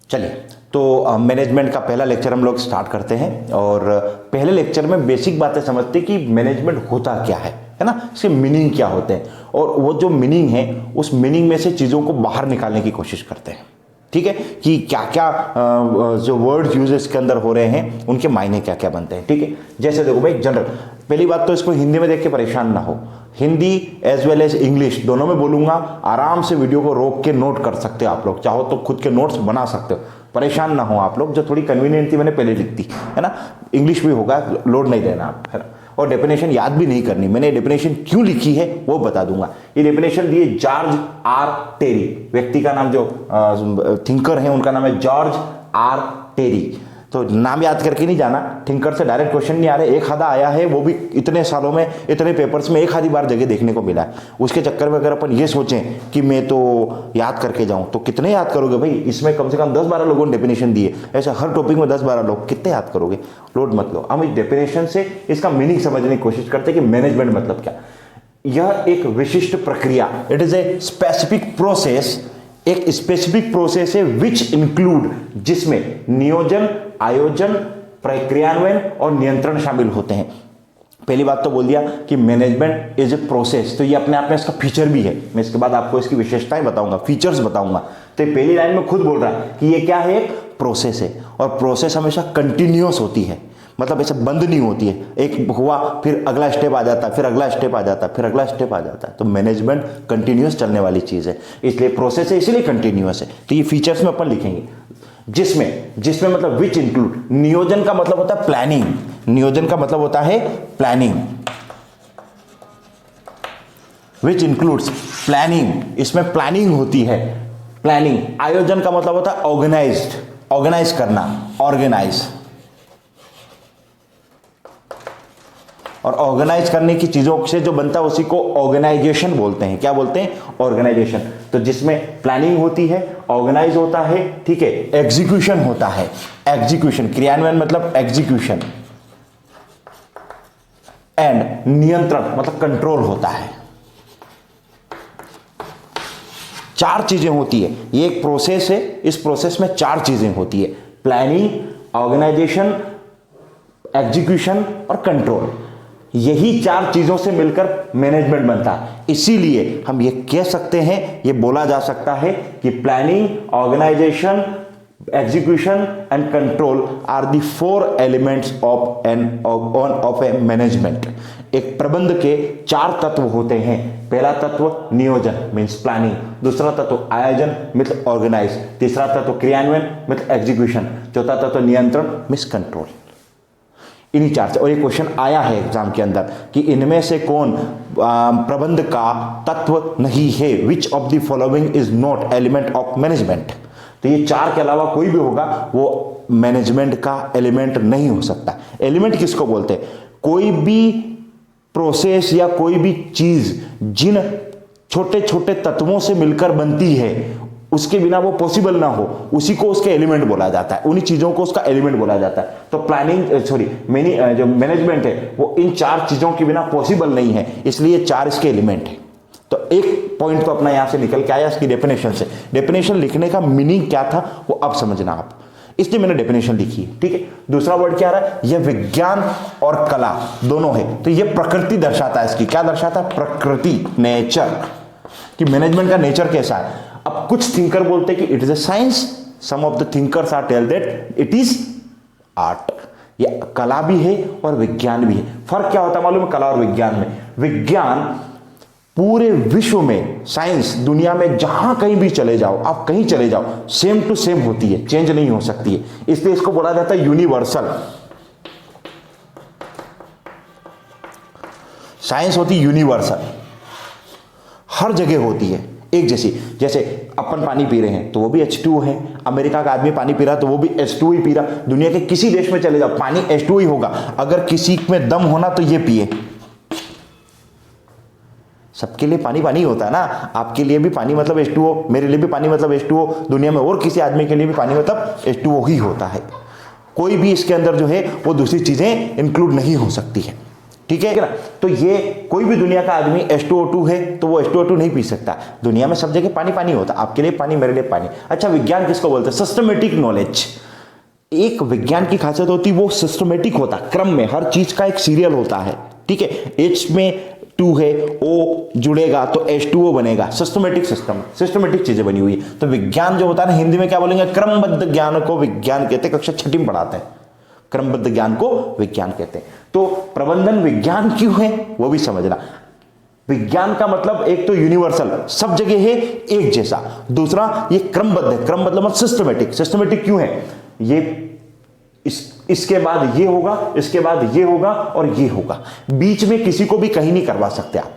चलिए, तो मैनेजमेंट का पहला लेक्चर हम लोग स्टार्ट करते हैं। और पहले लेक्चर में बेसिक बातें समझते कि मैनेजमेंट होता क्या है ना, इसके मीनिंग क्या होते हैं, और वो जो मीनिंग है उस मीनिंग में से चीज़ों को बाहर निकालने की कोशिश करते हैं। ठीक है, कि क्या क्या जो वर्ड यूज इसके अंदर हो रहे हैं उनके मायने क्या क्या बनते हैं। ठीक है, जैसे देखो भाई, जनरल पहली बात तो इसको हिंदी में देख के परेशान ना हो, Hindi as well as English दोनों में बोलूंगा, आराम से वीडियो को रोक के नोट कर सकते हो आप लोग, चाहो तो खुद के नोट्स बना सकते हो, परेशान ना हो आप लोग। जो थोड़ी कन्वीनियंट थी मैंने पहले लिख दी है ना, इंग्लिश भी होगा, लोड नहीं देना आप, है ना। और डेफिनेशन याद भी नहीं करनी, मैंने डेफिनेशन क्यों लिखी है वो बता दूंगा। ये डेफिनेशन दिए जॉर्ज आर टेरी, व्यक्ति का नाम, जो थिंकर है उनका नाम है जॉर्ज आर टेरी। तो नाम याद करके नहीं जाना, थिंकर से डायरेक्ट क्वेश्चन नहीं आ रहे, एक आधा आया है, वो भी इतने सालों में इतने पेपर्स में एक आधी बार जगह देखने को मिला है। उसके चक्कर में अगर अपन ये सोचें कि मैं तो याद करके जाऊं, तो कितने याद करोगे भाई, इसमें कम से कम 10-12 लोगों ने डेफिनेशन दिए, ऐसे हर टॉपिक में 10-12 लोग, कितने याद करोगे, लोड मत लो। हम इस डेफिनेशन से इसका मीनिंग समझने की कोशिश करते हैं कि मैनेजमेंट मतलब क्या। यह एक विशिष्ट प्रक्रिया, it is a specific process, एक स्पेसिफिक प्रोसेस है विच इंक्लूड, जिसमें नियोजन, आयोजन, प्रक्रियान्वयन और नियंत्रण शामिल होते हैं। पहली बात तो बोल दिया कि मैनेजमेंट इज ए प्रोसेस, तो ये अपने आप में इसका फीचर भी है, मैं इसके बाद आपको इसकी विशेषताएं बताऊंगा, फीचर्स बताऊंगा। तो ये पहली लाइन में खुद बोल रहा है कि ये क्या है, एक प्रोसेस है, और प्रोसेस हमेशा कंटिन्यूअस होती है, मतलब ऐसे बंद नहीं होती है, एक हुआ फिर अगला स्टेप आ जाता है, फिर अगला स्टेप आ जाता है, फिर अगला स्टेप आ जाता है। तो मैनेजमेंट कंटिन्यूअस चलने वाली चीज है, इसलिए प्रोसेस है, इसलिए कंटिन्यूअस है। तो ये फीचर्स में अपन लिखेंगे, जिसमें मतलब विच इंक्लूड, नियोजन का मतलब होता है प्लानिंग, नियोजन का मतलब होता है प्लानिंग, विच इंक्लूड्स प्लानिंग, इसमें प्लानिंग होती है, प्लानिंग। आयोजन का मतलब होता है ऑर्गेनाइज्ड, ऑर्गेनाइज करना, ऑर्गेनाइज, और ऑर्गेनाइज करने की चीजों से जो बनता है उसी को ऑर्गेनाइजेशन बोलते हैं। क्या बोलते हैं, ऑर्गेनाइजेशन। तो जिसमें प्लानिंग होती है, ऑर्गेनाइज होता है, ठीक है, एग्जीक्यूशन होता है, एग्जीक्यूशन, क्रियान्वयन मतलब एग्जीक्यूशन, एंड नियंत्रण मतलब कंट्रोल होता है। चार चीजें होती है, ये एक प्रोसेस है, इस प्रोसेस में चार चीजें होती है, प्लानिंग, ऑर्गेनाइजेशन, एग्जीक्यूशन और कंट्रोल। यही चार चीजों से मिलकर मैनेजमेंट बनता है। इसीलिए हम ये कह सकते हैं, ये बोला जा सकता है कि planning, organisation, execution and control are the 4 elements of a management. एक प्रबंध के 4 तत्व होते हैं। पहला तत्व नियोजन मीन्स प्लानिंग, दूसरा तत्व आयोजन मतलब ऑर्गेनाइज, तीसरा तत्व क्रियान्वयन मतलब एग्जीक्यूशन, चौथा तत्व नियंत्रण मीन्स कंट्रोल। इन्हीं 4 से, और ये क्वेश्चन आया है एग्जाम के अंदर कि इनमें से कौन प्रबंध का तत्व नहीं है, which of the following is not element of management. तो ये 4 के अलावा कोई भी होगा वो मैनेजमेंट का एलिमेंट नहीं हो सकता। एलिमेंट किसको बोलते हैं, कोई भी प्रोसेस या कोई भी चीज जिन छोटे छोटे तत्वों से मिलकर बनती है, उसके बिना वो पॉसिबल ना हो, उसी को उसके एलिमेंट बोला जाता है, उन्हीं चीजों को उसका एलिमेंट बोला जाता है। तो प्लानिंग जो मैनेजमेंट है वो इन 4 चीजों के बिना पॉसिबल नहीं है, इसलिए 4 इसके एलिमेंट है। तो एक पॉइंट तो अपना यहां से निकल के आया इसकी डेफिनेशन से। डेफिनेशन लिखने का मीनिंग क्या था वो अब समझना आप, इसलिए मैंने डेफिनेशन लिखी है। ठीक है, दूसरा वर्ड क्या आ रहा है, यह विज्ञान और कला दोनों है। तो यह प्रकृति दर्शाता है, इसकी क्या दर्शाता है, प्रकृति, नेचर, कि मैनेजमेंट का नेचर कैसा है। अब कुछ थिंकर बोलते हैं कि it is a science, some of the thinkers are tell that it is art. ये कला भी है और विज्ञान भी है। फर्क क्या होता है मालूम है कला और विज्ञान में, विज्ञान पूरे विश्व में, साइंस दुनिया में जहां कहीं भी चले जाओ, आप कहीं चले जाओ, सेम टू सेम होती है, चेंज नहीं हो सकती है, इसलिए इसको बोला जाता है यूनिवर्सल। साइंस होती है यूनिवर्सल, हर जगह होती है एक जैसी। जैसे अपन पानी पी रहे हैं तो वो भी H2O है, अमेरिका का आदमी पानी पी रहा तो वो भी H2O ही पी रहा, दुनिया के किसी देश में चले जाओ पानी H2O ही होगा। अगर किसी में दम होना तो ये पिए, सबके लिए पानी पानी होता है ना, आपके लिए भी पानी मतलब H2O, मेरे लिए भी पानी मतलब H2O, दुनिया में और किसी आदमी के लिए भी पानी मतलब H2O ही होता है। कोई भी इसके अंदर जो है वो दूसरी चीजें इंक्लूड नहीं हो सकती है। ठीक है ना। तो ये कोई भी दुनिया का आदमी H2O2 है तो वो H2O2 नहीं पी सकता। दुनिया में सब जगह पानी पानी होता, आपके लिए पानी, मेरे लिए पानी। अच्छा, विज्ञान किसको बोलते हैं? Systematic knowledge. एक विज्ञान की खासियत होती है वो सिस्टमेटिक होता, क्रम में, हर चीज का एक सीरियल होता है, ठीक है। H में 2 है, O जुड़ेगा तो H2O बनेगा, सिस्टमेटिक सिस्टम, सिस्टमेटिक चीजें बनी हुई है। तो विज्ञान जो होता है ना, हिंदी में क्या बोलेंगे? क्रमबद्ध ज्ञान को विज्ञान कहते हैं, कक्षा 6वीं में पढ़ाते हैं। क्रमबद्ध ज्ञान को विज्ञान कहते हैं। तो प्रबंधन विज्ञान क्यों है वो भी समझना। विज्ञान का मतलब एक तो यूनिवर्सल, सब जगह है एक जैसा। दूसरा ये क्रमबद्ध है, क्रम मतलब सिस्टमेटिक। सिस्टमेटिक क्यों है? ये इसके बाद ये होगा, इसके बाद ये होगा और ये होगा। बीच में किसी को भी कहीं नहीं करवा सकते आप,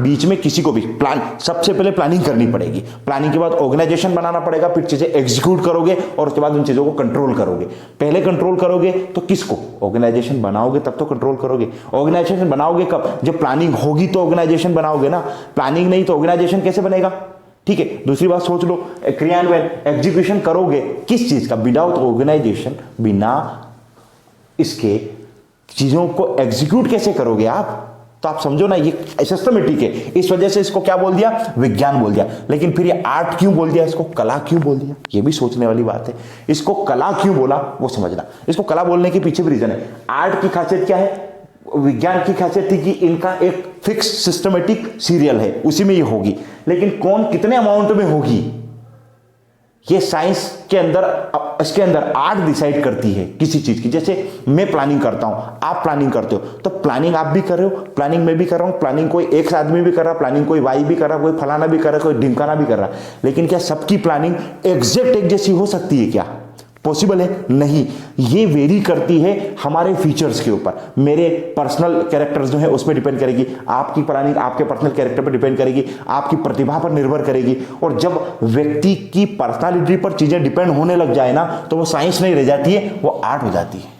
बीच में किसी को भी। प्लान, सबसे पहले प्लानिंग करनी पड़ेगी, प्लानिंग के बाद ऑर्गेनाइजेशन बनाना पड़ेगा, फिर चीजें एग्जीक्यूट करोगे और उसके बाद उन चीजों को कंट्रोल करोगे। पहले कंट्रोल करोगे तो किसको? ऑर्गेनाइजेशन बनाओगे तब तो कंट्रोल करोगे। ऑर्गेनाइजेशन बनाओगे कब? जब प्लानिंग होगी तो ऑर्गेनाइजेशन बनाओगे ना। प्लानिंग नहीं तो ऑर्गेनाइजेशन कैसे बनेगा? ठीक है। दूसरी बात सोच लो, क्रियान्वयन, एग्जीक्यूशन करोगे किस चीज का? विदाउट ऑर्गेनाइजेशन, बिना इसके चीजों को एग्जीक्यूट कैसे करोगे आप? तो आप समझो ना, ये सिस्टमेटिक है। इस वजह से इसको क्या बोल दिया? विज्ञान बोल दिया। लेकिन फिर ये आर्ट क्यों बोल दिया? इसको कला क्यों बोल दिया? ये भी सोचने वाली बात है। इसको कला क्यों बोला वो समझना। इसको कला बोलने के पीछे भी रीजन है। आर्ट की खासियत क्या है? विज्ञान की खासियत थी कि इनका एक फिक्स सिस्टमेटिक सीरियल है, उसी में ये होगी। लेकिन कौन कितने अमाउंट में होगी ये साइंस के अंदर, इसके अंदर आर्ट डिसाइड करती है किसी चीज की। जैसे मैं प्लानिंग करता हूं, आप प्लानिंग करते हो, तो प्लानिंग आप भी कर रहे हो, प्लानिंग मैं भी कर रहा हूं, प्लानिंग कोई एक आदमी भी कर रहा है, प्लानिंग कोई वाई भी कर रहा है, कोई फलाना भी कर रहा है, कोई ढिमकाना भी कर रहा है। लेकिन क्या सबकी प्लानिंग एग्जैक्ट एक जैसी हो सकती है? क्या पॉसिबल है? नहीं। ये वेरी करती है हमारे फीचर्स के ऊपर। मेरे पर्सनल कैरेक्टर्स जो है उस पर डिपेंड करेगी, आपकी प्लानिंग आपके पर्सनल कैरेक्टर पर डिपेंड करेगी, आपकी प्रतिभा पर निर्भर करेगी। और जब व्यक्ति की पर्सनालिटी पर चीजें डिपेंड होने लग जाए ना, तो वो साइंस नहीं रह जाती है, वो आर्ट हो जाती है।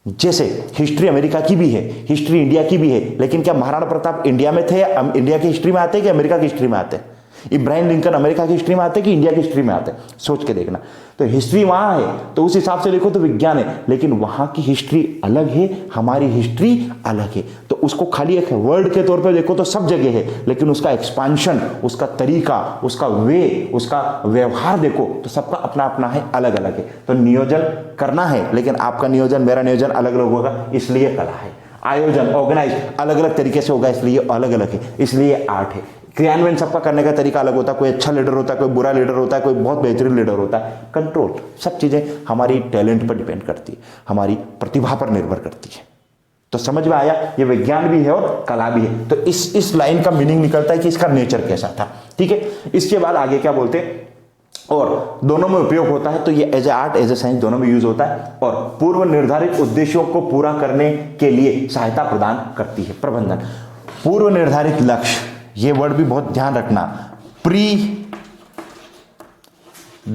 जैसे हिस्ट्री अमेरिका की भी है, हिस्ट्री इंडिया की भी है, लेकिन क्या महाराणा प्रताप इंडिया में थे, इंडिया की हिस्ट्री में आते हैं कि अमेरिका की हिस्ट्री में आते हैं? इब्राहिम लिंकन अमेरिका की हिस्ट्री में आते कि इंडिया की हिस्ट्री में आते? सोच के देखना। तो हिस्ट्री वहां है तो उस हिसाब से देखो तो विज्ञान है, लेकिन वहां की हिस्ट्री अलग है, हमारी हिस्ट्री अलग है। तो उसको खाली एक वर्ड के तौर पे देखो तो सब जगह है, लेकिन उसका एक्सपांशन, उसका तरीका, उसका वे, उसका व्यवहार देखो तो सबका अपना अपना है, अलग अलग है। तो नियोजन करना है, लेकिन आपका नियोजन मेरा नियोजन अलग अलग होगा, इसलिए कला है। आयोजन, ऑर्गेनाइज अलग अलग तरीके से होगा, इसलिए अलग अलग है, इसलिए आर्ट है। क्रियान्वयन सबका करने का तरीका अलग होता है, कोई अच्छा लीडर होता है, कोई बुरा लीडर होता है, कोई बहुत बेहतरीन लीडर होता है। कंट्रोल, सब चीजें हमारी टैलेंट पर डिपेंड करती है, हमारी प्रतिभा पर निर्भर करती है। तो समझ में आया, ये विज्ञान भी है और कला भी है। तो इस लाइन का मीनिंग निकलता है कि इसका नेचर कैसा था। ठीक है। इसके बाद आगे क्या बोलते हैं? और दोनों में उपयोग होता है, तो ये as a art as a science दोनों में यूज होता है। और पूर्व निर्धारित उद्देश्यों को पूरा करने के लिए सहायता प्रदान करती है। प्रबंधन, पूर्व निर्धारित लक्ष्य, ये वर्ड भी बहुत ध्यान रखना। प्री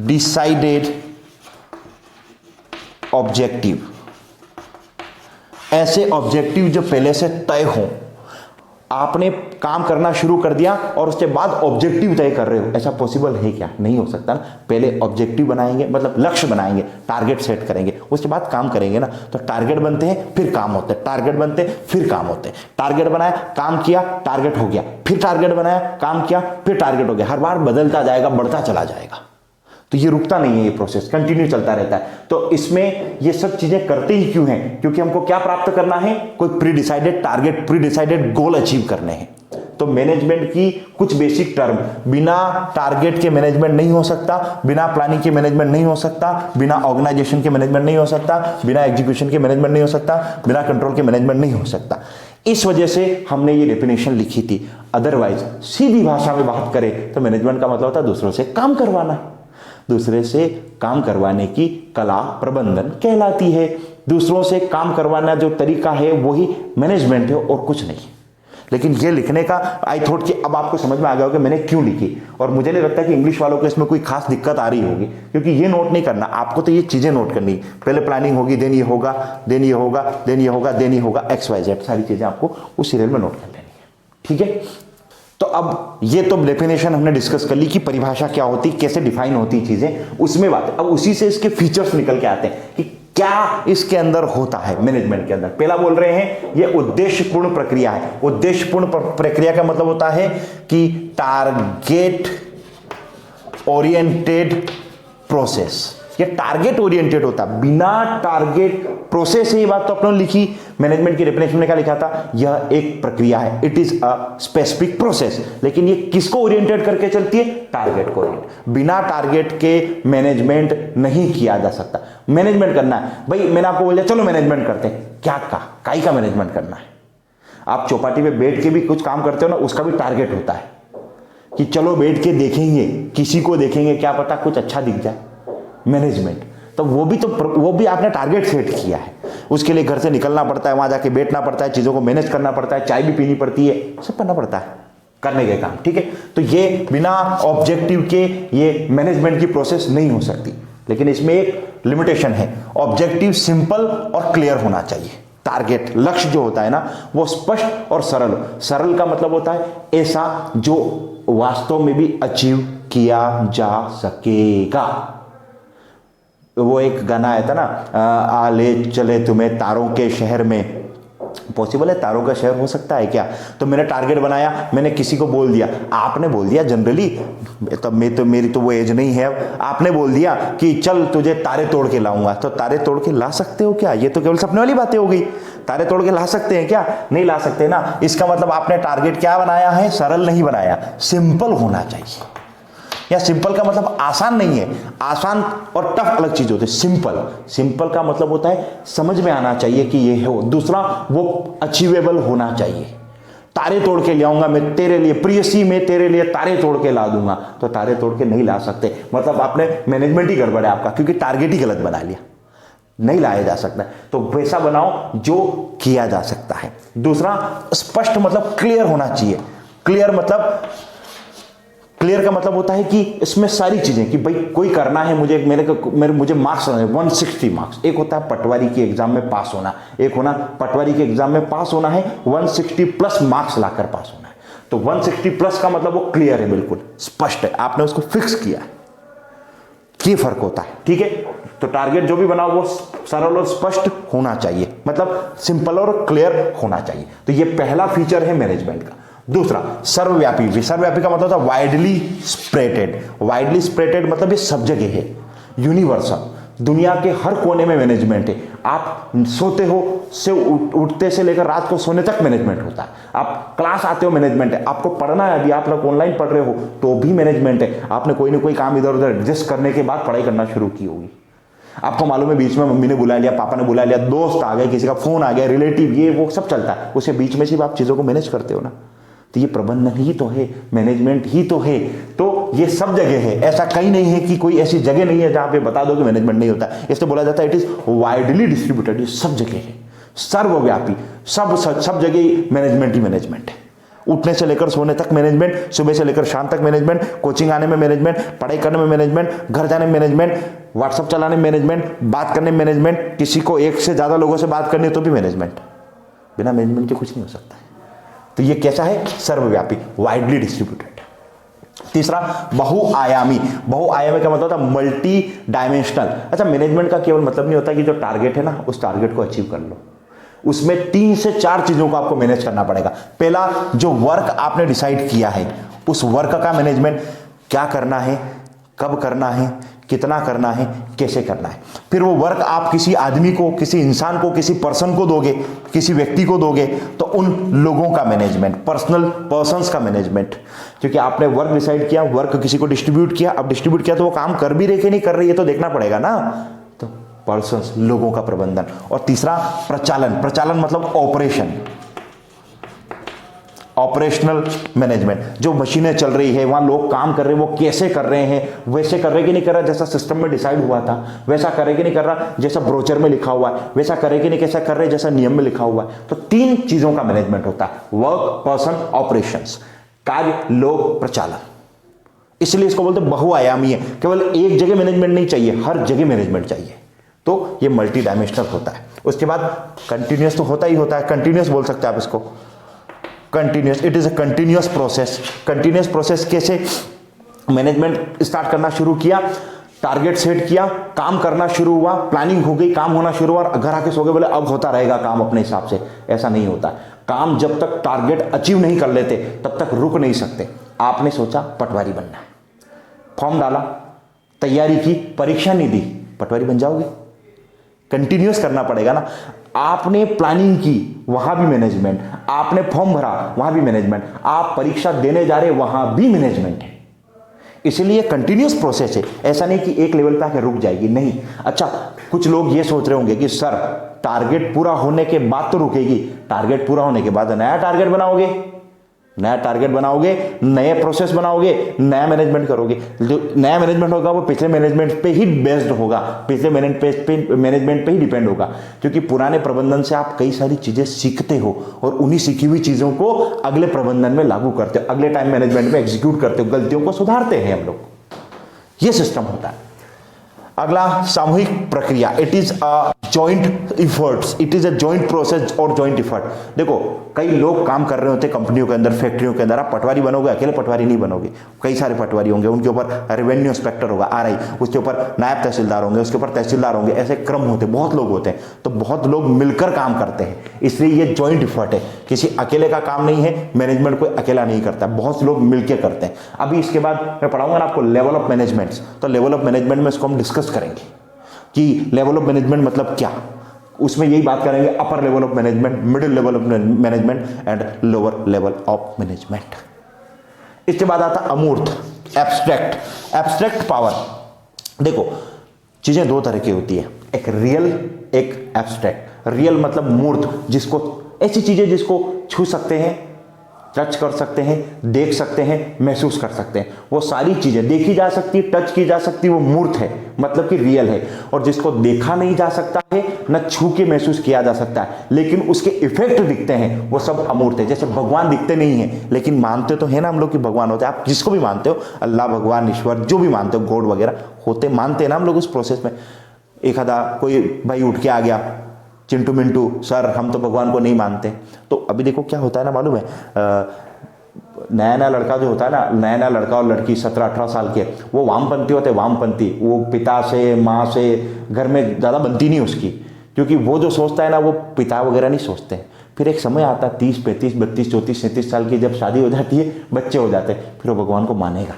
डिसाइडेड ऑब्जेक्टिव, ऐसे ऑब्जेक्टिव जो पहले से तय हो। आपने काम करना शुरू कर दिया और उसके बाद ऑब्जेक्टिव तय कर रहे हो, ऐसा पॉसिबल है क्या? नहीं हो सकता ना। पहले ऑब्जेक्टिव बनाएंगे, मतलब लक्ष्य बनाएंगे, टारगेट सेट करेंगे, उसके बाद काम करेंगे ना। तो टारगेट बनते हैं फिर काम होते हैं, टारगेट बनते हैं फिर काम होते हैं। टारगेट बनाया, काम किया, टारगेट हो गया, फिर टारगेट बनाया, काम किया, फिर टारगेट हो गया। हर बार बदलता जाएगा, बढ़ता चला जाएगा। तो ये रुकता नहीं है, ये प्रोसेस कंटिन्यू चलता रहता है। तो इसमें ये सब चीजें करते ही क्यों हैं? क्योंकि हमको क्या प्राप्त करना है? कोई pre decided target, pre decided goal achieve करने हैं। तो मैनेजमेंट की कुछ बेसिक टर्म, बिना टारगेट के मैनेजमेंट नहीं हो सकता, बिना प्लानिंग के मैनेजमेंट नहीं हो सकता, बिना ऑर्गेनाइजेशन के मैनेजमेंट नहीं हो सकता, बिना एग्जीक्यूशन के मैनेजमेंट नहीं हो सकता, बिना कंट्रोल के मैनेजमेंट नहीं हो सकता। इस वजह से हमने ये डेफिनेशन लिखी थी। अदरवाइज सीधी भाषा में बात करें तो मैनेजमेंट का मतलब होता है दूसरों से काम करवाना। दूसरे से काम करवाने की कला प्रबंधन कहलाती है। दूसरों से काम करवाना जो तरीका है वही मैनेजमेंट है और कुछ नहीं। लेकिन ये लिखने का आई थॉट कि अब आपको समझ में आ गया होगा मैंने क्यों लिखी। और मुझे नहीं लगता कि इंग्लिश वालों को इसमें कोई खास दिक्कत आ रही होगी, क्योंकि ये नोट नहीं करना आपको, तो ये चीजें नोट करनी। पहले प्लानिंग होगी, देन ये होगा, देन ये होगा, देन ये होगा, देन ये होगा, XYZ सारी चीजें आपको उस सीरियल में नोट कर लेनी है। ठीक है। तो अब ये तो डेफिनेशन हमने डिस्कस कर ली कि परिभाषा क्या होती, कैसे डिफाइन होती चीजें, उसमें बात। अब उसी से इसके फीचर्स निकल के आते हैं कि क्या इसके अंदर होता है मैनेजमेंट के अंदर? पहला बोल रहे हैं ये उद्देश्यपूर्ण प्रक्रिया है। उद्देश्यपूर्ण प्रक्रिया का मतलब होता है कि टारगेट ओरिएंटेड प्रोसेस। ये टारगेट ओरिएंटेड होता है, बिना टारगेट प्रोसेस है। ये बात तो अपने लिखी, मैनेजमेंट की डेफिनेशन में क्या लिखा था? यह एक प्रक्रिया है, it is a specific process. लेकिन ये किसको ओरिएंटेड करके चलती है? टारगेट को ओरिएंटेड। बिना टारगेट के मैनेजमेंट नहीं किया जा सकता। मैनेजमेंट करना है भाई, मैंने आपको बोल दिया चलो मैनेजमेंट करते हैं, क्या काई का मैनेजमेंट करना है? आप चौपाटी पे बैठ के भी कुछ काम करते हो ना, उसका भी टारगेट होता है कि चलो बैठ के देखेंगे, किसी को देखेंगे, क्या पता कुछ अच्छा दिख जाए। मैनेजमेंट तो वो भी आपने टारगेट सेट किया है। उसके लिए घर से निकलना पड़ता है, वहां जाके बैठना पड़ता है, चीजों को मैनेज करना पड़ता है, चाय भी पीनी पड़ती है, सब करना पड़ता है, करने के काम, ठीक है। तो ये बिना ऑब्जेक्टिव के ये मैनेजमेंट की प्रोसेस नहीं हो सकती। लेकिन इसमें एक लिमिटेशन है, ऑब्जेक्टिव सिंपल और क्लियर होना चाहिए। टारगेट लक्ष्य जो होता है ना, वो स्पष्ट और सरल। सरल का मतलब होता है ऐसा जो वास्तव में भी अचीव किया जा सकेगा। वो एक गाना आया था ना, आ ले चले तुम्हें तारों के शहर में। पॉसिबल है तारों का शहर हो सकता है क्या? तो मैंने टारगेट बनाया, मैंने किसी को बोल दिया, आपने बोल दिया जनरली, तब मेरी तो वो एज नहीं है, अब आपने बोल दिया कि चल तुझे तारे तोड़ के लाऊंगा। तो तारे तोड़ के ला सकते हो क्या? ये तो केवल सपने वाली बातें हो गई। तारे तोड़ के ला सकते हैं क्या? नहीं ला सकते ना। इसका मतलब आपने टारगेट क्या बनाया है? सरल नहीं बनाया, सिंपल होना चाहिए। या सिंपल का मतलब आसान नहीं है, आसान और टफ अलग चीज होती है। सिंपल का मतलब होता है समझ में आना चाहिए कि ये हो। दूसरा, वो अचीवेबल होना चाहिए। तारे तोड़ के ले आऊंगा मैं तेरे लिए, प्रियसी मैं तेरे लिए तारे तोड़ के ला दूंगा, तो तारे तोड़ के नहीं ला सकते। मतलब आपने मैनेजमेंट ही गड़बड़ है आपका, क्योंकि टारगेट ही गलत बना लिया, नहीं लाया जा सकता। तो वैसा बनाओ जो किया जा सकता है। दूसरा, स्पष्ट मतलब क्लियर होना चाहिए। क्लियर का मतलब होता है कि इसमें सारी चीजें, कि भाई कोई करना है मुझे, मुझे मार्क्स 160 मार्क्स। एक होता है पटवारी के एग्जाम में पास होना, एक होना पटवारी के एग्जाम में पास होना है 160 प्लस मार्क्स लाकर पास होना है। तो 160 प्लस का मतलब वो क्लियर है, बिल्कुल स्पष्ट है, आपने उसको फिक्स किया है। ये फर्क होता है, ठीक है। तो टारगेट जो भी बनाओ वो सरल और स्पष्ट होना चाहिए, मतलब सिंपल और क्लियर होना चाहिए। तो ये पहला फीचर है मैनेजमेंट का। दूसरा, सर्वव्यापी। सर्वव्यापी का मतलब होता है वाइडली स्प्रेडेड। वाइडली स्प्रेडेड मतलब ये सब जगह है, यूनिवर्सल, दुनिया के हर कोने में मैनेजमेंट है। आप सोते हो से उठते से लेकर रात को सोने तक मैनेजमेंट होता है। आप क्लास आते हो, मैनेजमेंट है। आपको पढ़ना है, अभी आप लोग ऑनलाइन पढ़ रहे हो तो भी मैनेजमेंट है। आपने कोई ना कोई काम इधर उधर एडजस्ट करने के बाद पढ़ाई करना शुरू की होगी। आपको मालूम है बीच में मम्मी ने बुला लिया, पापा ने बुला लिया, दोस्त आ गए, किसी का फोन आ गया, रिलेटिव, ये वो सब चलता है। उसे बीच में सिर्फ आप चीजों को मैनेज करते हो ना, तो ये प्रबंधन ही तो है, मैनेजमेंट ही तो है। तो ये सब जगह है, ऐसा कहीं नहीं है कि कोई ऐसी जगह नहीं है जहां पे बता दो कि मैनेजमेंट नहीं होता। इससे बोला जाता है इट इज वाइडली डिस्ट्रीब्यूटेड। ये सब जगह है, सर्वव्यापी, सब जगह मैनेजमेंट ही मैनेजमेंट है। उठने से लेकर सोने तक मैनेजमेंट, सुबह से लेकर शाम तक मैनेजमेंट, कोचिंग आने में मैनेजमेंट, पढ़ाई करने में मैनेजमेंट, घर जाने में मैनेजमेंट, व्हाट्सअप चलाने में मैनेजमेंट, बात करने में मैनेजमेंट, किसी को एक से ज्यादा लोगों से बात करनी है तो भी मैनेजमेंट। बिना मैनेजमेंट के कुछ नहीं हो सकता है। तो ये कैसा है? सर्वव्यापी, वाइडली डिस्ट्रीब्यूटेड। तीसरा, बहुआयामी। बहुआयामी का मतलब होता है मल्टी डायमेंशनल। अच्छा, मैनेजमेंट का केवल मतलब नहीं होता कि जो टारगेट है ना, उस टारगेट को अचीव कर लो। उसमें 3 से 4 चीजों को आपको मैनेज करना पड़ेगा। पहला, जो वर्क आपने डिसाइड किया है, उस वर्क का मैनेजमेंट, क्या करना है, कब करना है, कितना करना है, कैसे करना है। फिर वो वर्क आप किसी आदमी को, किसी इंसान को, किसी पर्सन को दोगे, किसी व्यक्ति को दोगे, तो उन लोगों का मैनेजमेंट, पर्संस का मैनेजमेंट। क्योंकि आपने वर्क डिसाइड किया, वर्क किसी को डिस्ट्रीब्यूट किया, अब डिस्ट्रीब्यूट किया तो वो काम कर भी रहे कि नहीं कर रही है तो देखना पड़ेगा ना। तो पर्संस, लोगों का प्रबंधन। और तीसरा, प्रचालन। प्रचालन मतलब ऑपरेशन, ऑपरेशनल मैनेजमेंट। जो मशीनें चल रही है, वहां लोग काम कर रहे हैं, वो कैसे कर रहे हैं, वैसे कर रहे कि नहीं कर रहा जैसा सिस्टम में डिसाइड हुआ था, वैसा करे कि नहीं कर रहा जैसा ब्रोचर में लिखा हुआ है, वैसा करे कि नहीं कैसा कर रहे जैसा नियम में लिखा हुआ है। तो 3 चीजों का मैनेजमेंट होता है, वर्क, पर्सन, ऑपरेशंस। कार्य, लोग, प्रचालन। इसलिए इसको बोलते बहुआयामी है। केवल एक जगह मैनेजमेंट नहीं चाहिए, हर जगह मैनेजमेंट चाहिए। तो ये मल्टी डायमेंशनल होता है। उसके बाद कंटिन्यूअस तो होता ही होता है, कंटिन्यूअस बोल सकते हैं आप इसको, continuous. It is a continuous process. Continuous process कैसे? मैनेजमेंट स्टार्ट करना शुरू किया, टारगेट सेट किया, काम करना शुरू हुआ, प्लानिंग हो गई, काम होना शुरू हुआ और घर आके सो गए, बोले अब होता रहेगा काम अपने हिसाब से। ऐसा नहीं होता। काम जब तक टारगेट अचीव नहीं कर लेते तब तक रुक नहीं सकते। आपने सोचा पटवारी बनना है, फॉर्म डाला, तैयारी की, परीक्षा नहीं दी, पटवारी बन जाओगे? कंटिन्यूअस करना पड़ेगा ना। आपने प्लानिंग की, वहां भी मैनेजमेंट, आपने फॉर्म भरा, वहां भी मैनेजमेंट, आप परीक्षा देने जा रहे, वहां भी मैनेजमेंट है। इसलिए कंटिन्यूअस प्रोसेस है, ऐसा नहीं कि एक लेवल पे आके रुक जाएगी, नहीं। अच्छा, कुछ लोग ये सोच रहे होंगे कि सर टारगेट पूरा होने के बाद तो रुकेगी, टारगेट पूरा होने के बाद नया टारगेट बनाओगे, नया टारगेट बनाओगे, नए प्रोसेस बनाओगे, नया मैनेजमेंट करोगे। जो नया मैनेजमेंट होगा वो पिछले मैनेजमेंट पे ही बेस्ड होगा, पिछले मैनेजमेंट पे ही डिपेंड होगा, क्योंकि पुराने प्रबंधन से आप कई सारी चीजें सीखते हो और उन्हीं सीखी हुई चीजों को अगले प्रबंधन में लागू करते हो, अगले टाइम मैनेजमेंट में एग्जीक्यूट करते हो, गलतियों को सुधारते हैं हम लोग। ये सिस्टम होता है। अगला, सामूहिक प्रक्रिया। It is a joint efforts, it is a joint process और जॉइंट इफर्ट। देखो, कई लोग काम कर रहे होते हैं कंपनियों के अंदर, फैक्ट्रियों के अंदर। आप पटवारी बनोगे, अकेले पटवारी नहीं बनोगे, कई सारे पटवारी होंगे, उनके ऊपर रेवेन्यू इंस्पेक्टर होगा, आरआई, उसके ऊपर नायब तहसीलदार होंगे, उसके ऊपर तहसीलदार होंगे, ऐसे क्रम होते, बहुत लोग होते हैं। तो बहुत लोग मिलकर काम करते हैं, इसलिए ये जॉइंट इफर्ट है, किसी अकेले का काम नहीं है। मैनेजमेंट कोई अकेला नहीं करता, बहुत लोग मिलकर करते हैं। अभी इसके बाद मैं पढ़ाऊंगा ना आपको लेवल ऑफ मैनेजमेंट, तो लेवल ऑफ मैनेजमेंट में इसको हम डिस्कस करेंगे कि लेवल ऑफ मैनेजमेंट मतलब क्या। उसमें यही बात करेंगे, upper level of management, middle level of management and lower level of management. इसके बाद आता अमूर्त, एब्स्ट्रैक्ट। एब्स्ट्रैक्ट पावर, देखो चीजें दो तरह की होती है, एक रियल, एक एब्स्ट्रैक्ट। रियल मतलब मूर्त, जिसको, ऐसी चीजें जिसको छू सकते हैं, टच कर सकते हैं, देख सकते हैं, महसूस कर सकते हैं। वो सारी चीजें देखी जा सकती, टच की जा सकती, वो मूर्त है, मतलब कि रियल है। और जिसको देखा नहीं जा सकता है, न छू के महसूस किया जा सकता है, लेकिन उसके इफेक्ट दिखते हैं, वो सब अमूर्त है। जैसे भगवान दिखते नहीं है, लेकिन मानते तो है ना हम लोग कि भगवान होते हैं। आप जिसको भी मानते हो, अल्लाह, भगवान, ईश्वर, जो भी मानते हो, गॉड वगैरह होते, मानते हैं ना हम लोग उस प्रोसेस में। एक आधा कोई भाई उठ के आ गया, चिंटू मिंटू, सर हम तो भगवान को नहीं मानते। तो अभी देखो क्या होता है ना, मालूम है, नया नया लड़का जो होता है ना, नया नया लड़का और लड़की 17-18 साल के, वो वामपंथी होते हैं, वामपंथी। वो पिता से, माँ से, घर में ज़्यादा बनती नहीं उसकी, क्योंकि वो जो सोचता है ना, वो पिता वगैरह नहीं सोचते। फिर एक समय आता है 30, 35, 32, 34, 37 साल की, जब शादी हो जाती है, बच्चे हो जाते हैं, फिर वो भगवान को मानेगा।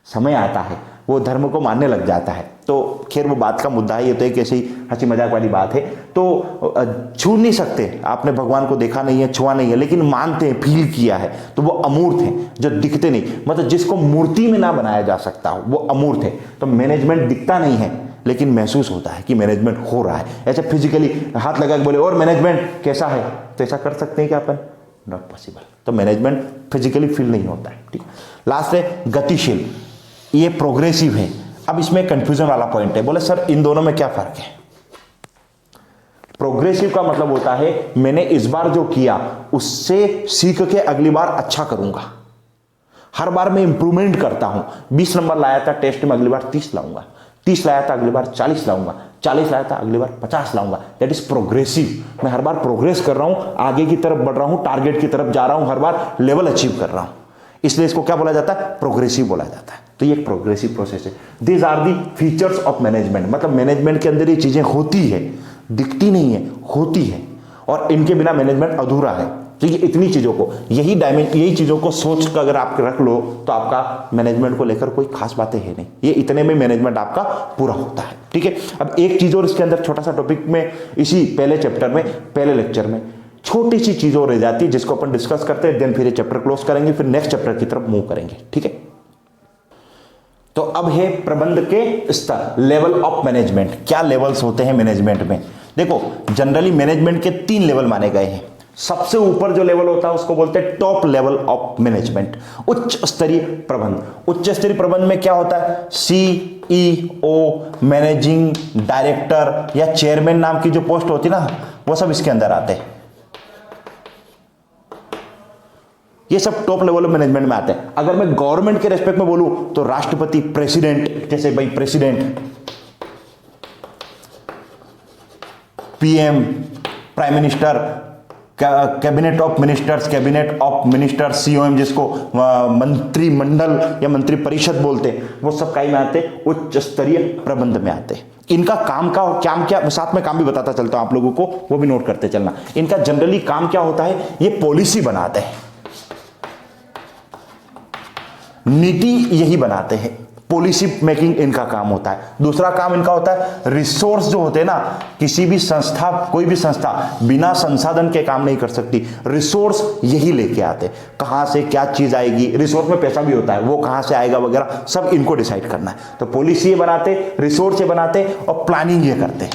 समय आता है, वो धर्म को मानने लग जाता है। तो खैर वो बात का मुद्दा है, ये तो एक ऐसी हंसी मजाक वाली बात है। तो छू नहीं सकते, आपने भगवान को देखा नहीं है, छुआ नहीं है, लेकिन मानते हैं, फील किया है, तो वो अमूर्त है, जो दिखते नहीं, मतलब जिसको मूर्ति में ना बनाया जा सकता हो, वो अमूर्त है। तो मैनेजमेंट दिखता नहीं है, लेकिन महसूस होता है कि मैनेजमेंट हो रहा है। ऐसे फिजिकली हाथ लगा के बोले और मैनेजमेंट कैसा है, तो ऐसा कर सकते हैं क्या अपन? Not possible. तो मैनेजमेंट फिजिकली फील नहीं होता है। ठीक, लास्ट है गतिशील, ये प्रोग्रेसिव है। अब इसमें कंफ्यूजन वाला पॉइंट है, बोले सर इन दोनों में क्या फर्क है? प्रोग्रेसिव का मतलब होता है मैंने इस बार जो किया उससे सीख के अगली बार अच्छा करूंगा, हर बार मैं इंप्रूवमेंट करता हूं। 20 नंबर लाया था टेस्ट में, अगली बार 30 लाऊंगा, 30 लाया था अगली बार 40 लाऊंगा, 40 लाया था अगली बार 50 लाऊंगा। That is progressive. मैं हर बार प्रोग्रेस कर रहा हूं, आगे की तरफ बढ़ रहा हूं, टारगेट की तरफ जा रहा हूं, हर बार लेवल अचीव कर रहा हूं, इसलिए इसको क्या बोला जाता है? प्रोग्रेसिव बोला जाता है। तो ये एक प्रोग्रेसिव प्रोसेस है। These are the features of management, मतलब मैनेजमेंट के अंदर ये चीजें होती है, दिखती नहीं है, होती है, और इनके बिना मैनेजमेंट अधूरा है। तो ये इतनी चीजों को, यही चीजों को सोच कर अगर आप रख लो तो आपका मैनेजमेंट को लेकर कोई खास बातें है नहीं, ये इतने में मैनेजमेंट आपका पूरा होता है। ठीक है, अब एक चीज और इसके अंदर छोटा सा टॉपिक में, इसी पहले चैप्टर में, पहले लेक्चर में छोटी सी चीज और रह जाती है जिसको अपन डिस्कस करते हैं, देन फिर ये चैप्टर क्लोज करेंगे, फिर नेक्स्ट चैप्टर की तरफ मूव करेंगे। ठीक है, तो अब है प्रबंध के स्तर, लेवल ऑफ मैनेजमेंट। क्या लेवल्स होते हैं मैनेजमेंट में? देखो जनरली मैनेजमेंट के 3 लेवल माने गए हैं। सबसे ऊपर जो लेवल होता है उसको बोलते हैं टॉप लेवल ऑफ मैनेजमेंट, उच्च स्तरीय प्रबंध। उच्च स्तरीय प्रबंध में क्या होता है? CEO, मैनेजिंग डायरेक्टर या चेयरमैन नाम की जो पोस्ट होती है ना, वो सब इसके अंदर आते हैं। ये सब टॉप लेवल ऑफ मैनेजमेंट में आते हैं। अगर मैं गवर्नमेंट के रेस्पेक्ट में बोलूं तो राष्ट्रपति, प्रेसिडेंट, जैसे भाई president, PM, prime minister, cabinet of ministers, COM जिसको मंत्रिमंडल या मंत्री परिषद बोलते हैं, वो सब कई में आते, उच्च स्तरीय प्रबंध में आते। इनका काम का क्या साथ में काम भी बताता चलता हूं आप लोगों को, वो भी नोट करते चलना। इनका जनरली काम क्या होता है, ये पॉलिसी बनाते हैं, नीति यही बनाते हैं, पॉलिसी मेकिंग इनका काम होता है। दूसरा काम इनका होता है रिसोर्स जो होते हैं ना, किसी भी संस्था, कोई भी संस्था बिना संसाधन के काम नहीं कर सकती, रिसोर्स यही लेके आते, कहां से क्या चीज आएगी, रिसोर्स में पैसा भी होता है, वो कहां से आएगा वगैरह सब इनको डिसाइड करना है। तो पॉलिसी ये बनाते, रिसोर्स ये बनाते और प्लानिंग ये करते।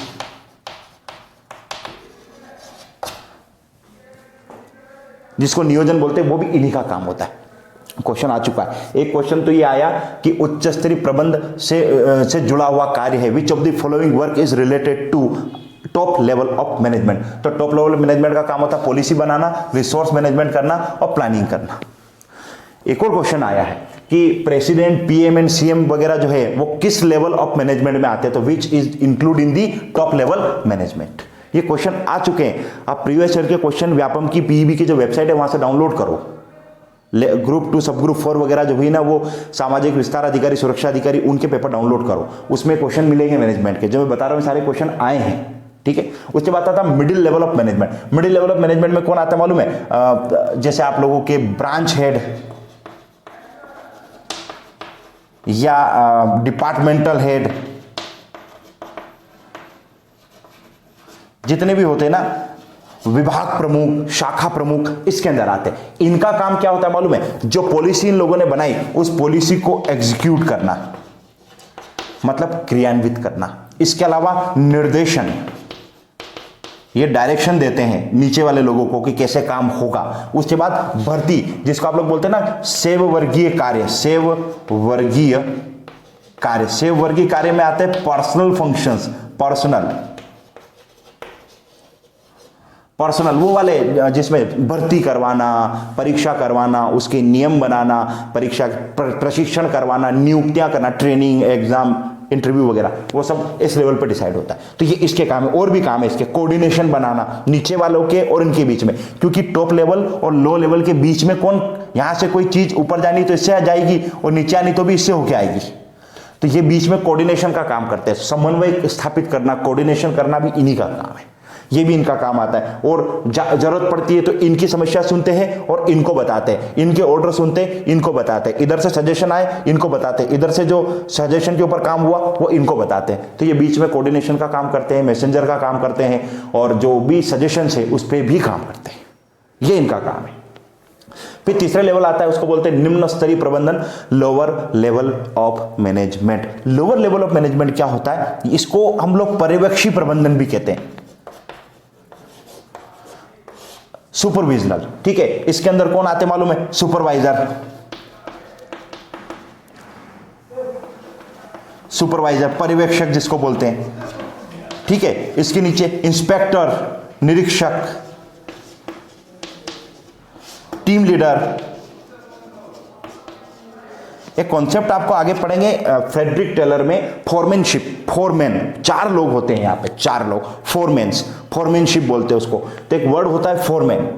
जिसको नियोजन बोलते हैं, वो भी इन्हीं का काम होता है। क्वेश्चन आ चुका है, एक क्वेश्चन तो ये आया कि उच्च स्तरीय प्रबंध से जुड़ा हुआ कार्य है, which of the following work is related to top level of management. तो टॉप लेवल मैनेजमेंट का काम होता है पॉलिसी बनाना, रिसोर्स मैनेजमेंट करना और प्लानिंग करना। एक और क्वेश्चन आया है कि प्रेसिडेंट, पीएम एंड सीएम वगैरह जो है वो किस लेवल ऑफ मैनेजमेंट में आते हैं, तो which is include in the top level management. ये क्वेश्चन आ चुके हैं, आप प्रीवियस ईयर के क्वेश्चन व्यापम की पीईबी की जो वेबसाइट है वहां से डाउनलोड करो। ग्रुप 2 सब ग्रुप 4 वगैरह जो हुई ना, वो सामाजिक विस्तार अधिकारी, सुरक्षा अधिकारी, उनके पेपर डाउनलोड करो, उसमें क्वेश्चन मिलेंगे मैनेजमेंट के, जो मैं बता रहा हूं सारे क्वेश्चन आए हैं, ठीक है। उसके बाद आता middle level of management. Middle level of management में कौन आता है मालूम है, जैसे आप लोगों के ब्रांच हेड या डिपार्टमेंटल हेड, जितने भी होते हैं ना, विभाग प्रमुख, शाखा प्रमुख, इसके अंदर आते हैं। इनका काम क्या होता है मालूम है, जो पॉलिसी इन लोगों ने बनाई उस पॉलिसी को एग्जीक्यूट करना, मतलब क्रियान्वित करना। इसके अलावा निर्देशन, ये डायरेक्शन देते हैं नीचे वाले लोगों को कि कैसे काम होगा। उसके बाद भर्ती, जिसको आप लोग बोलते हैं ना सेववर्गीय कार्य, सेववर्गीय कार्य में आते हैं पर्सनल फंक्शंस, पर्सनल वो वाले जिसमें भर्ती करवाना, परीक्षा करवाना, उसके नियम बनाना, परीक्षा प्रशिक्षण करवाना, नियुक्तियां करना, ट्रेनिंग, एग्जाम, इंटरव्यू वगैरह, वो सब इस लेवल पर डिसाइड होता है। तो ये इसके काम है। और भी काम है इसके, कोऑर्डिनेशन बनाना नीचे वालों के और इनके बीच में, क्योंकि टॉप लेवल और लो लेवल के बीच में कौन, यहां से कोई चीज ऊपर जानी तो इससे आ जाएगी और नीचे आनी तो भी इससे होके आएगी। तो ये बीच में कोऑर्डिनेशन का काम करते हैं, समन्वय स्थापित करना, कोऑर्डिनेशन करना भी इन्हीं का काम है, ये भी इनका काम आता है। और जरूरत पड़ती है तो इनकी समस्या सुनते हैं और इनको बताते हैं, इनके ऑर्डर सुनते हैं, इनको बताते हैं, इधर से सजेशन आए इनको बताते हैं, इधर से जो सजेशन के ऊपर काम हुआ वो इनको बताते हैं। तो ये बीच में कोऑर्डिनेशन का काम करते हैं, मैसेंजर का काम करते हैं, और जो भी सजेशन है उस पर भी काम करते हैं, ये इनका काम है। फिर तीसरा लेवल आता है, उसको बोलते हैं निम्न स्तरीय प्रबंधन, lower level of management. Lower level of management क्या होता है, इसको हम लोग पर्यवेक्षी प्रबंधन भी कहते हैं, सुपरविजनल, ठीक है। इसके अंदर कौन आते मालूम है, सुपरवाइजर, पर्यवेक्षक जिसको बोलते हैं, ठीक है। इसके नीचे इंस्पेक्टर, निरीक्षक, टीम लीडर। एक कॉन्सेप्ट आपको आगे पढ़ेंगे फ्रेडरिक टेलर में, फोरमैनशिप, फोरमैन, 4 लोग होते हैं यहाँ पे, 4 लोग, फोरमैनशिप बोलते हैं उसको। तो एक वर्ड होता है फोरमैन,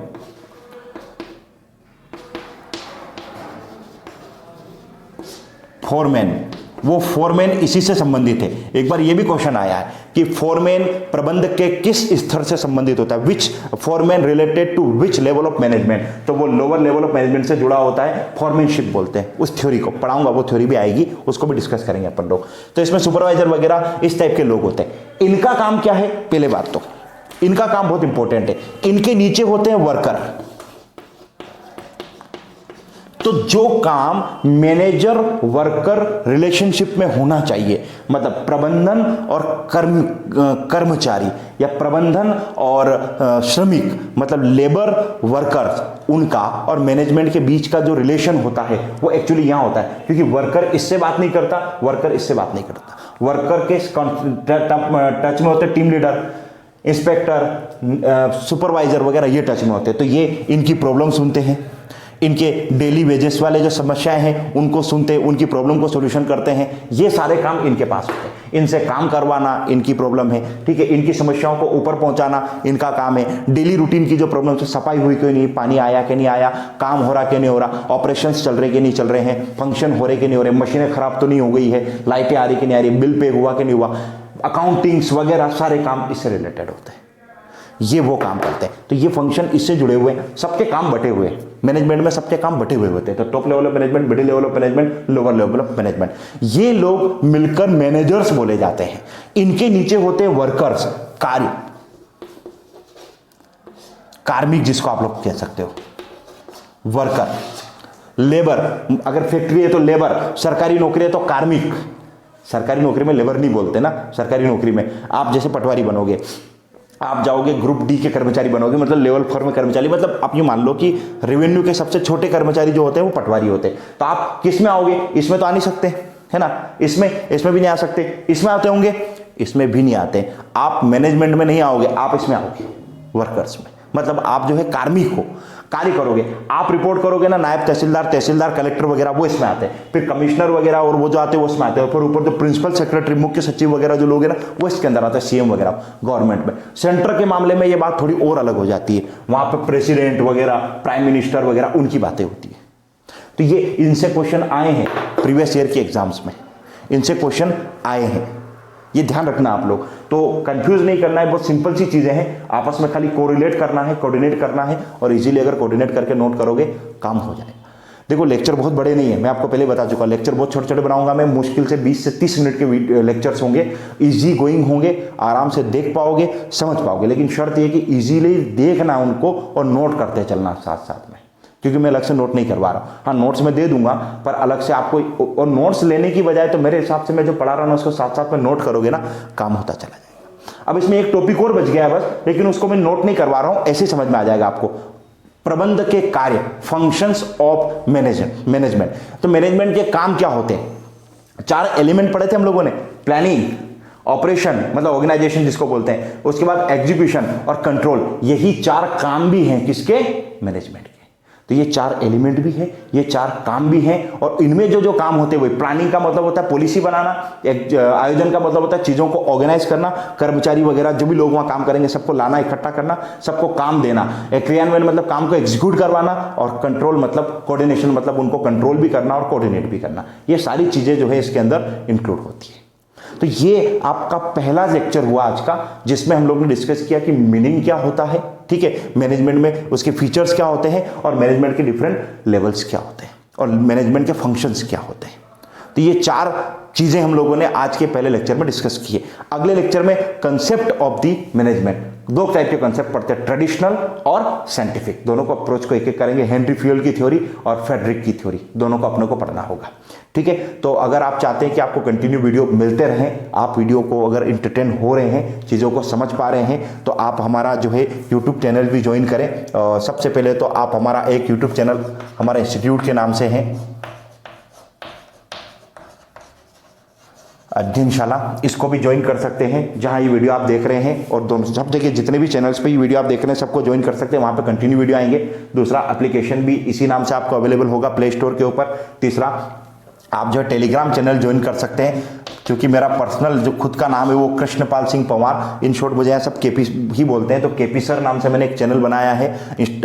वो फोरमैन इसी से संबंधित है। एक बार ये भी क्वेश्चन आया है कि फोरमैन प्रबंध के किस स्तर से संबंधित होता है, which foreman related to which level of management. तो वो लोअर लेवल ऑफ मैनेजमेंट से जुड़ा होता है, फोरमैनशिप बोलते हैं। उस थ्योरी को पढ़ाऊंगा, वो थ्योरी भी आएगी, उसको भी डिस्कस करेंगे अपन लोग। तो इसमें सुपरवाइजर वगैरह इस टाइप के लोग होते हैं। इनका काम क्या है, पहले बात तो इनका काम बहुत इंपॉर्टेंट है। इनके नीचे होते हैं वर्कर। तो जो काम मैनेजर वर्कर रिलेशनशिप में होना चाहिए, मतलब प्रबंधन और कर्मचारी, या प्रबंधन और श्रमिक, मतलब लेबर वर्कर्स, उनका और मैनेजमेंट के बीच का जो रिलेशन होता है वो एक्चुअली यहां होता है। क्योंकि वर्कर इससे बात नहीं करता, वर्कर इससे बात नहीं करता, वर्कर के टच में होते टीम लीडर, इंस्पेक्टर, सुपरवाइजर वगैरह, ये टच में होते हैं। तो ये इनकी प्रॉब्लम सुनते हैं, इनके डेली वेजेस वाले जो समस्याएं हैं उनको सुनते हैं, उनकी प्रॉब्लम को सॉल्यूशन करते हैं। ये सारे काम इनके पास होते हैं। इनसे काम करवाना इनकी प्रॉब्लम है, ठीक है। इनकी समस्याओं को ऊपर पहुंचाना इनका काम है। डेली रूटीन की जो प्रॉब्लम है, सफाई हुई क्यों नहीं, पानी आया कि नहीं आया, काम हो रहा कि नहीं हो रहा, ऑपरेशंस चल रहे कि नहीं चल रहे हैं, फंक्शन हो रहे कि नहीं हो रहे, मशीनें खराब तो नहीं हो गई है, लाइटें आ रही कि नहीं आ रही, बिल पे हुआ कि नहीं हुआ, अकाउंटिंग्स वगैरह सारे काम इससे रिलेटेड होते हैं। ये वो काम करते हैं। तो ये फंक्शन इससे जुड़े हुए हैं, सबके काम बटे हुए हैं। मैनेजमेंट में सबके काम बटे हुए होते हैं। तो top level of management, middle level of management, lower level of management, ये लोग मिलकर मैनेजर्स बोले जाते हैं। इनके नीचे होते हैं वर्कर्स, कार्मिक जिसको आप लोग कह सकते हो, वर्कर, लेबर, अगर फैक्ट्री है तो लेबर, सरकारी नौकरी है तो कार्मिक। सरकारी नौकरी में लेबर नहीं बोलते ना, सरकारी नौकरी में आप जैसे पटवारी बनोगे, आप जाओगे ग्रुप डी के कर्मचारी बनोगे, मतलब लेवल 4 में कर्मचारी, मतलब आप ये मान लो कि रेवेन्यू के सबसे छोटे कर्मचारी जो होते हैं वो पटवारी होते हैं। तो आप किस में आओगे, इसमें तो आ नहीं सकते, है ना, इसमें भी नहीं आ सकते, इसमें आते होंगे, इसमें भी नहीं आते। आप मैनेजमेंट में नहीं आओगे, आप इसमें आओगे, वर्कर्स में। मतलब आप जो है कार्मिक हो, कार्य करोगे, आप रिपोर्ट करोगे ना, नायब तहसीलदार, कलेक्टर वगैरह वो इसमें आते हैं। फिर कमिश्नर वगैरह और वो जो आते हैं वो इसमें आते हैं। फिर ऊपर जो प्रिंसिपल सेक्रेटरी, मुख्य सचिव वगैरह जो लोग हैं ना, वो इसके अंदर आते हैं, सीएम वगैरह गवर्नमेंट में। सेंटर के मामले में ये बात थोड़ी और अलग हो जाती है, वहां पर प्रेसिडेंट वगैरह, प्राइम मिनिस्टर वगैरह उनकी बातें होती है। तो ये इनसे क्वेश्चन आए हैं प्रीवियस ईयर के एग्जाम्स में, इनसे क्वेश्चन आए हैं, ये ध्यान रखना आप लोग। तो कंफ्यूज नहीं करना है, बहुत सिंपल सी चीजें हैं, आपस में खाली कोरिलेट करना है, कोऑर्डिनेट करना है, और इजीली अगर कोऑर्डिनेट करके नोट करोगे काम हो जाएगा। देखो लेक्चर बहुत बड़े नहीं है, मैं आपको पहले बता चुका, लेक्चर बहुत छोटे छोटे बनाऊंगा मैं, मुश्किल से 20 से 30 मिनट के लेक्चर्स होंगे, इजी गोइंग होंगे, आराम से देख पाओगे, समझ पाओगे। लेकिन शर्त यह कि इजीली देखना उनको और नोट करते चलना साथ साथ में, क्योंकि मैं अलग से नोट नहीं करवा रहा हूँ। हाँ, नोट्स में दे दूंगा, पर अलग से आपको, और नोट्स लेने की बजाय तो मेरे हिसाब से मैं जो पढ़ा रहा हूँ उसको साथ साथ में नोट करोगे ना, काम होता चला जाएगा। अब इसमें एक टॉपिक और बच गया है बस, लेकिन उसको मैं नोट नहीं करवा रहा हूँ, ऐसे समझ में आ जाएगा आपको। प्रबंध के कार्य, फंक्शंस ऑफ मैनेजमेंट। तो मैनेजमेंट के काम क्या होते हैं? 4 एलिमेंट पढ़े थे हम लोगों ने, प्लानिंग, ऑपरेशन मतलब ऑर्गेनाइजेशन जिसको बोलते हैं, उसके बाद एग्जीक्यूशन और कंट्रोल। यही 4 काम भी हैं किसके? मैनेजमेंट के। तो ये 4 एलिमेंट भी है, ये 4 काम भी हैं, और इनमें जो जो काम होते हैं वही, प्लानिंग का मतलब होता है पॉलिसी बनाना, आयोजन का मतलब होता है चीजों को ऑर्गेनाइज करना, कर्मचारी वगैरह जो भी लोग वहां काम करेंगे सबको लाना, इकट्ठा करना, सबको काम देना, क्रियान्वयन मतलब काम को एग्जीक्यूट करवाना, और कंट्रोल मतलब कोऑर्डिनेशन मतलब उनको कंट्रोल भी करना और कोऑर्डिनेट भी करना। ये सारी चीजें जो है इसके अंदर इंक्लूड होती है। तो ये आपका पहला लेक्चर हुआ आज का, जिसमें हम लोग ने डिस्कस किया कि मीनिंग क्या होता है, ठीक है, मैनेजमेंट में उसके फीचर्स क्या होते हैं, और मैनेजमेंट के डिफरेंट लेवल्स क्या होते हैं, और मैनेजमेंट के फंक्शंस क्या होते हैं। तो ये 4 चीजें हम लोगों ने आज के पहले लेक्चर में डिस्कस की है। अगले लेक्चर में concept of the management, 2 type के कंसेप्ट पढ़ते हैं, ट्रेडिशनल और साइंटिफिक। दोनों को अप्रोच को एक-एक करेंगे, हेनरी फ्यूएल की थ्योरी और फ्रेडरिक की थ्योरी, दोनों को अपने को पढ़ना होगा, ठीक है। तो अगर आप चाहते हैं कि आपको कंटिन्यू वीडियो मिलते रहें, आप वीडियो को अगर इंटरटेन हो रहे हैं, चीज़ों को समझ पा रहे हैं, तो आप हमारा जो है यूट्यूब चैनल भी ज्वाइन करें। सबसे पहले तो आप हमारा एक यूट्यूब चैनल हमारा इंस्टीट्यूट के नाम से है, अध्ययनशाला, इसको भी ज्वाइन कर सकते हैं, जहां ये वीडियो आप देख रहे हैं, और दोनों सब जगह जितने भी चैनल्स पे ये वीडियो आप देख रहे हैं सबको ज्वाइन कर सकते हैं, वहां पे कंटिन्यू वीडियो आएंगे। दूसरा, एप्लीकेशन भी इसी नाम से आपको अवेलेबल होगा प्ले स्टोर के ऊपर। तीसरा, आप जो है टेलीग्राम चैनल ज्वाइन कर सकते हैं, क्योंकि मेरा पर्सनल जो खुद का नाम है वो कृष्णपाल सिंह पंवार, इन शॉर्ट मुझे यहाँ सब केपी ही बोलते हैं, तो केपी सर नाम से मैंने एक चैनल बनाया है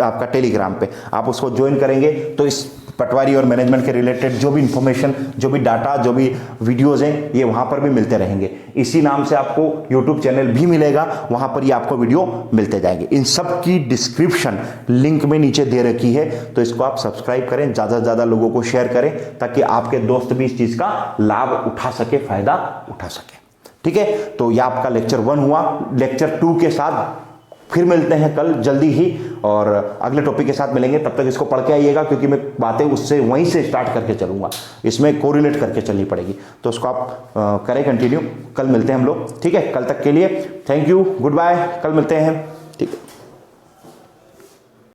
आपका टेलीग्राम पे, आप उसको ज्वाइन करेंगे तो इस पटवारी और मैनेजमेंट के रिलेटेड जो भी इंफॉर्मेशन, जो भी डाटा, जो भी वीडियोज़ हैं, ये वहाँ पर भी मिलते रहेंगे। इसी नाम से आपको यूट्यूब चैनल भी मिलेगा, वहाँ पर ये आपको वीडियो मिलते जाएंगे। इन सब की डिस्क्रिप्शन लिंक में नीचे दे रखी है, तो इसको आप सब्सक्राइब करें, ज़्यादा से ज़्यादा लोगों को शेयर करें, ताकि आपके दोस्त भी इस चीज़ का लाभ उठा सके, फायदा उठा सके, ठीक है। तो ये आपका लेक्चर 1 हुआ। लेक्चर 2 के साथ फिर मिलते हैं कल जल्दी ही, और अगले टॉपिक के साथ मिलेंगे। तब तक इसको पढ़ के आइएगा, क्योंकि मैं बातें उससे वहीं से स्टार्ट करके चलूंगा, इसमें कोरिलेट करके चलनी पड़ेगी, तो उसको आप करें कंटिन्यू। कल मिलते हैं हम लोग, ठीक है। कल तक के लिए थैंक यू, गुड बाय, कल मिलते हैं, ठीक है।